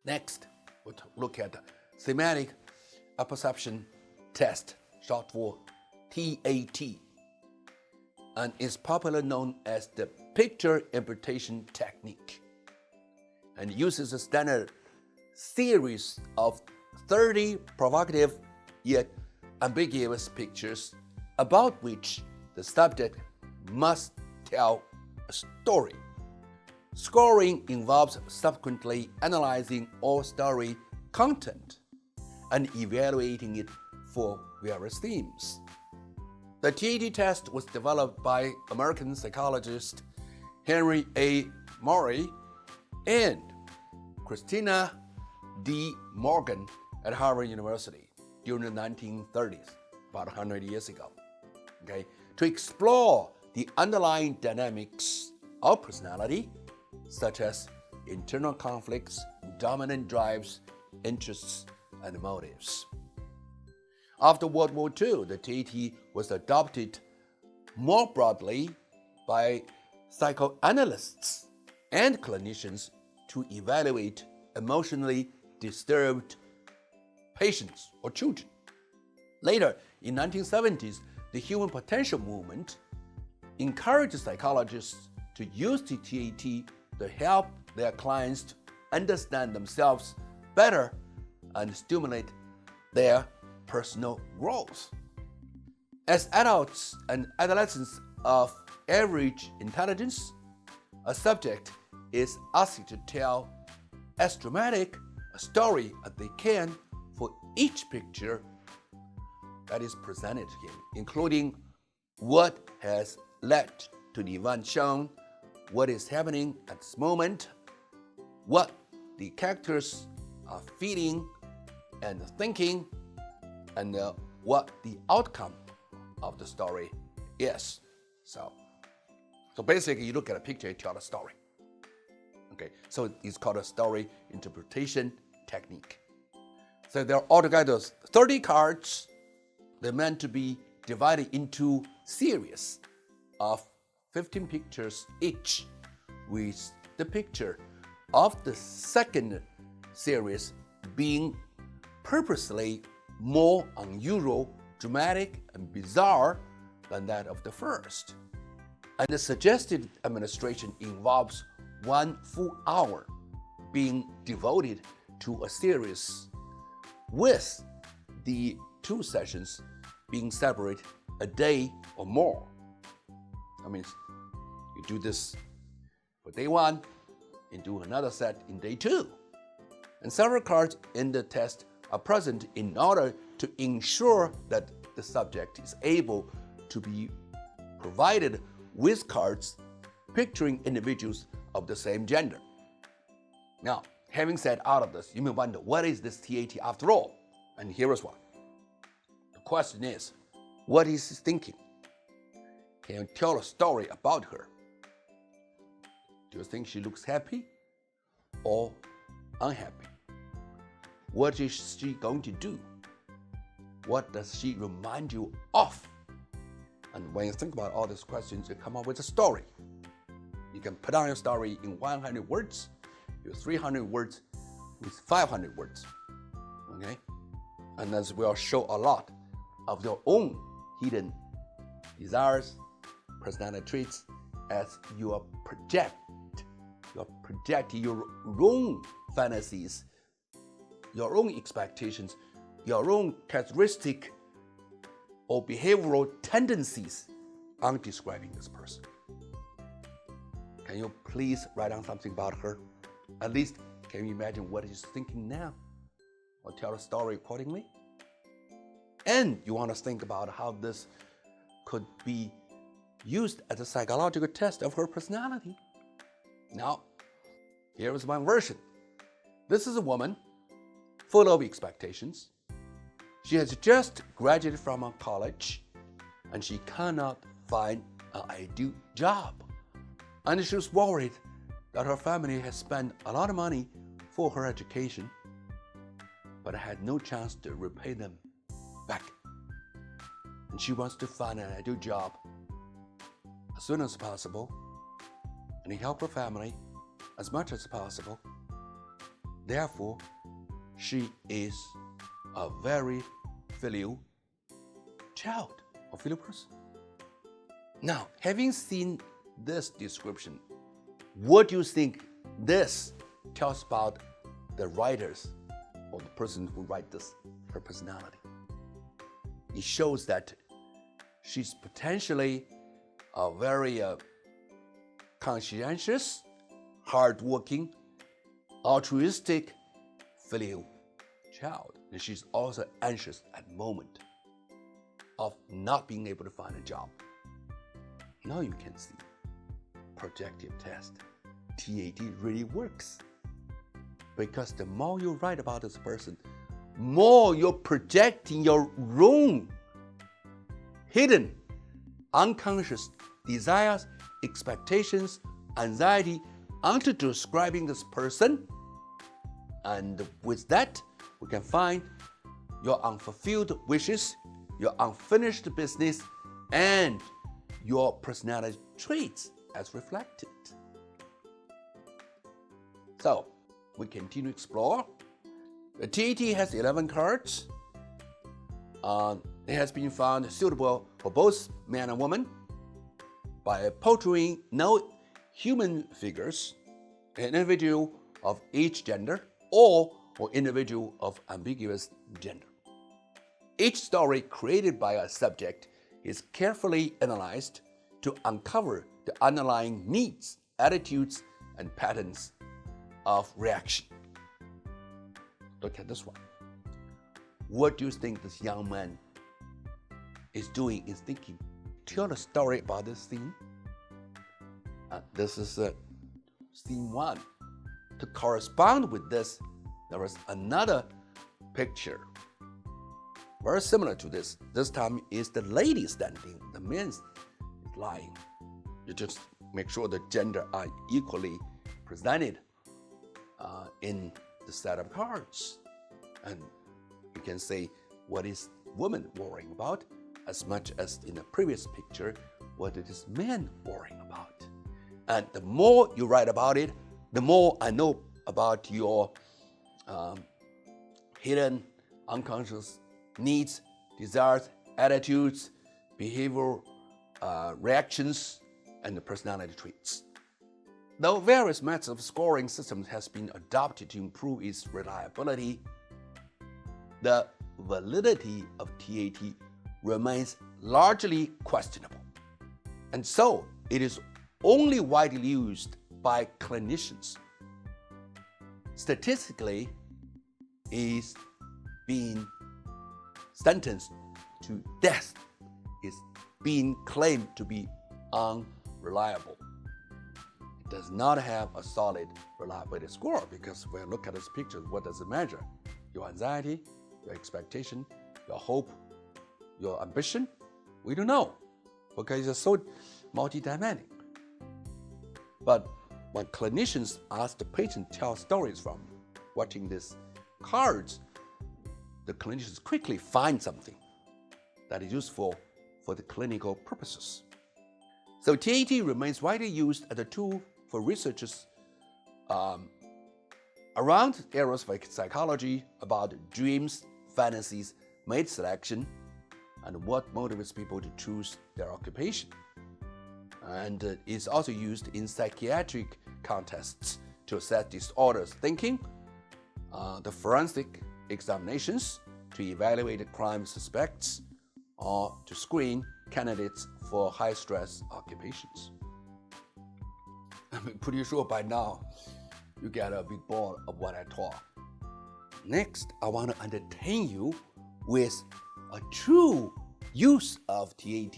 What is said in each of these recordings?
Next, we'll look at the thematic apperception test, short for TAT, and is popularly known as the picture interpretation technique, and uses a standard series of 30 provocative yet ambiguous pictures about which the subject must tell a story. Scoring involves subsequently analyzing all story content and evaluating it for various themes. The TAT test was developed by American psychologist Henry A. Murray and Christina D. Morgan at Harvard University during the 1930s, about 100 years ago, to explore the underlying dynamics of personality, such as internal conflicts, dominant drives, interests, and motives. After World War II, the TAT was adopted more broadly by psychoanalysts and clinicians to evaluate emotionally disturbed patients or children. Later, in the 1970s, the human potential movement encouraged psychologists to use the TAT to help their clients to understand themselves better and stimulate their personal growth. As adults and adolescents of average intelligence, a subject is asked to tell as dramatic a story as they can for each picture that is presented to him, including what has led to the event shown, what is happening at this moment, what the characters are feeling and thinking, and what the outcome of the story is. So basically, you look at a picture, you tell a story. So it's called a story interpretation technique. So there are altogether 30 cards. They're meant to be divided into series of 15 pictures each, with the picture of the second series being purposely more unusual, dramatic, and bizarre than that of the first. And the suggested administration involves 1 full hour being devoted to a series, with the 2 sessions being separate a day or more. That means you do this for day 1 and do another set in day 2. And several cards in the test are present in order to ensure that the subject is able to be provided with cards picturing individuals of the same gender. Now, having said all of this, you may wonder, what is this TAT after all? And here is why. The question is, what is he thinking? Can you tell a story about her? Do you think she looks happy or unhappy? What is she going to do? What does she remind you of? And when you think about all these questions, you come up with a story. You can put down your story in 100 words, with 300 words, with 500 words. And this will show a lot of your own hidden desires, personality traits, as you project your own fantasies, your own expectations, your own characteristic or behavioral tendencies on describing this person. Can you please write down something about her? At least, can you imagine what she's thinking now? Or tell a story accordingly? And you want to think about how this could be used as a psychological test of her personality. Now, here is one version. This is a woman full of expectations. She has just graduated from college, and she cannot find an ideal job. And she was worried that her family has spent a lot of money for her education, but had no chance to repay them back. And she wants to find an ideal job as soon as possible and help her family as much as possible. Therefore, she is a very filial child or filial person. Now, having seen this description, what do you think this tells about the writers or the person who writes this, her personality? It shows that she's potentially a very conscientious, hardworking, altruistic, filial child. And she's also anxious at the moment of not being able to find a job. Now you can see projective test, TAT, really works. Because the more you write about this person, more you're projecting your own hidden, unconscious desires, expectations, anxiety onto describing this person. And with that, we can find your unfulfilled wishes, your unfinished business, and your personality traits as reflected. So, we continue to explore. The TAT has 11 cards. It has been found suitable for both man and woman by portraying no human figures, an individual of each gender, or individual of ambiguous gender. Each story created by a subject is carefully analyzed to uncover the underlying needs, attitudes, and patterns of reaction. Look at this one. What do you think this young man is doing, is thinking? Tell a story about this scene. This is scene 1. To correspond with this, there was another picture, very similar to this. This time is the lady standing, the man is lying. You just make sure the gender are equally presented in the set of cards. And you can say, what is woman worrying about, as much as in the previous picture, what it is man worrying about. And the more you write about it, the more I know about your hidden, unconscious needs, desires, attitudes, behavioral reactions, and the personality traits. Though various methods of scoring systems has been adopted to improve its reliability, the validity of TAT remains largely questionable. And so it is only widely used by clinicians. Statistically, is being sentenced to death, is being claimed to be unreliable. It does not have a solid reliability score, because when you look at this picture, what does it measure? Your anxiety, your expectation, your hope, your ambition? We don't know, because it's so multidimensional. But when clinicians ask the patient to tell stories from watching these cards, the clinicians quickly find something that is useful for the clinical purposes. So TAT remains widely used as a tool for researchers around areas like psychology, about dreams, fantasies, mate selection, and what motivates people to choose their occupation. And it's also used in psychiatric contexts to assess disorders thinking, the forensic examinations to evaluate crime suspects, or to screen candidates for high-stress occupations. I'm pretty sure by now you get a big ball of what I taught. Next, I want to entertain you with a true use of TAT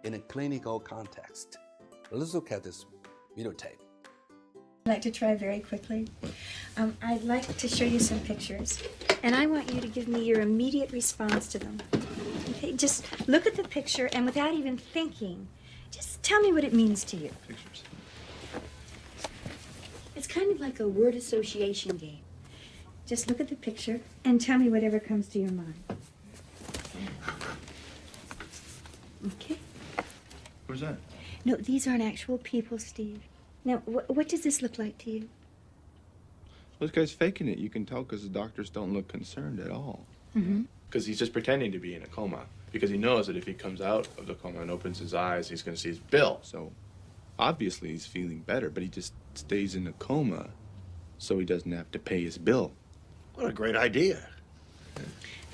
in a clinical context. Let's look at this videotape. I'd like to try very quickly. I'd like to show you some pictures, and I want you to give me your immediate response to them. Okay, just look at the picture, and without even thinking, just tell me what it means to you. Pictures. It's kind of like a word association game. Just look at the picture and tell me whatever comes to your mind. Okay? Who's that? No, these aren't actual people, Steve. Now, what does this look like to you? This guy's faking it. You can tell because the doctors don't look concerned at all. Mm-hmm. Because he's just pretending to be in a coma. Because he knows that if he comes out of the coma and opens his eyes, he's going to see his bill. So obviously he's feeling better, but he just stays in a coma so he doesn't have to pay his bill. What a great idea.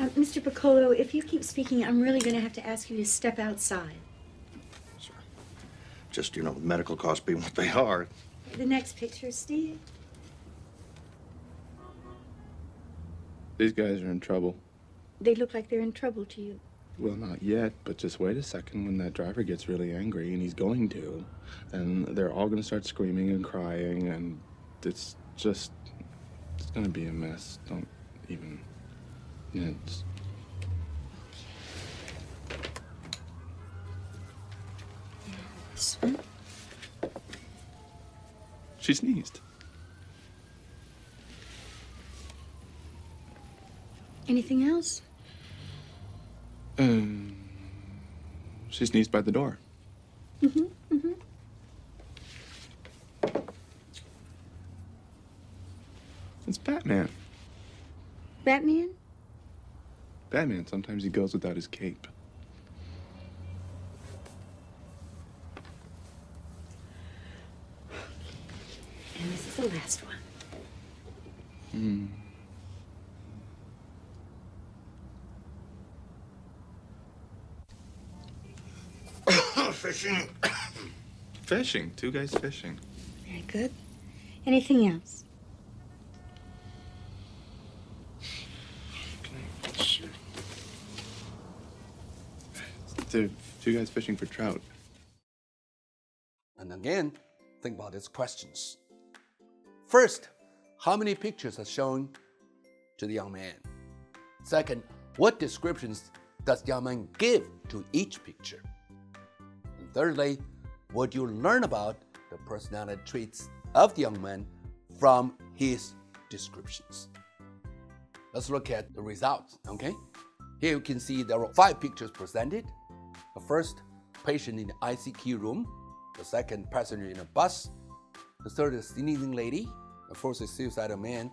Mr. Piccolo, if you keep speaking, I'm really going to have to ask you to step outside. Sure. Just, medical costs being what they are. The next picture, Steve. These guys are in trouble. They look like they're in trouble to you. Well, not yet, but just wait a second. When that driver gets really angry, and he's going to, and they're all going to start screaming and crying, and it's going to be a mess. Don't even... It's... This one. She sneezed. Anything else? She sneezed by the door. Mm-hmm, mm-hmm. It's Batman. Batman? Batman, sometimes he goes without his cape. And this is the last one. Fishing. Fishing. Two guys fishing. Very good. Anything else? Sure. Two guys fishing for trout. And again, think about these questions. First, how many pictures are shown to the young man? Second, what descriptions does the young man give to each picture? And thirdly, what do you learn about the personality traits of the young man from his descriptions? Let's look at the results, okay? Here you can see there are 5 pictures presented. The first, patient in the ICQ room. The second, passenger in a bus. The third is sneezing lady. The fourth is suicidal man.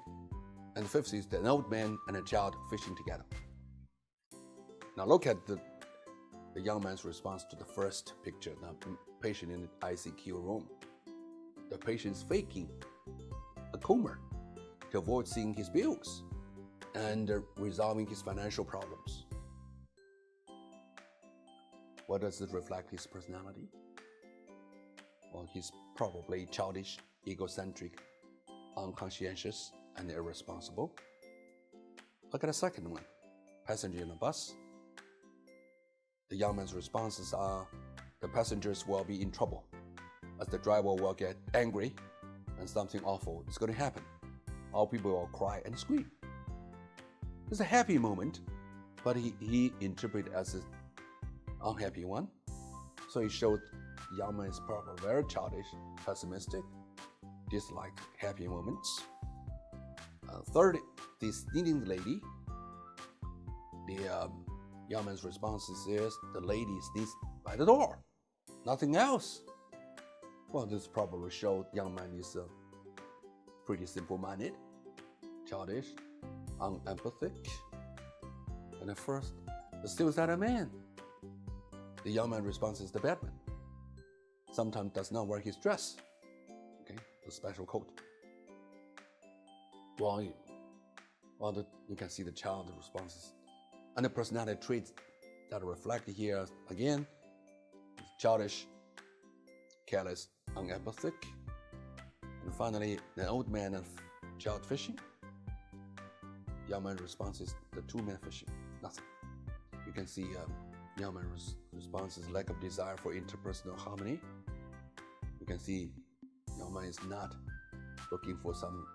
And the fifth is an old man and a child fishing together. Now look at the young man's response to the first picture, the patient in the ICQ room. The patient is faking a coma to avoid seeing his bills and resolving his financial problems. What does it reflect his personality? Well, he's probably childish, egocentric, unconscientious, and irresponsible. Look at the second one, passenger in a bus. The young man's responses are the passengers will be in trouble as the driver will get angry and something awful is going to happen. All people will cry and scream. It's a happy moment, but he interpreted as an unhappy one. So he showed the young man is probably very childish, pessimistic, dislike happy moments. Third, the sneezing lady. The young man's response is the lady sneezed by the door. Nothing else. Well, this probably showed young man is pretty simple-minded, childish, unempathic. And at first, the suicidal man. The young man response is the Batman. Sometimes does not wear his dress. Okay, the special coat. Well, you can see the child responses. And the personality traits that are reflected here again, childish, careless, unempathetic. And finally, the old man and child fishing. Young man response is the two men fishing, nothing. You can see young man response is lack of desire for interpersonal harmony. You can see young man is not looking for some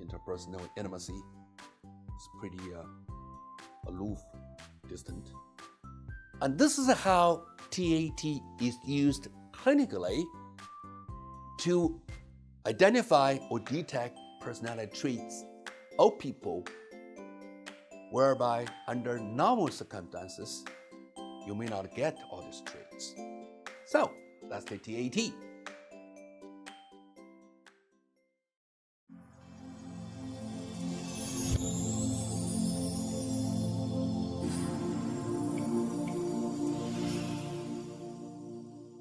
interpersonal intimacy. It's pretty aloof, distant. And this is how TAT is used clinically to identify or detect personality traits of people whereby under normal circumstances, you may not get all these traits. So that's the TAT.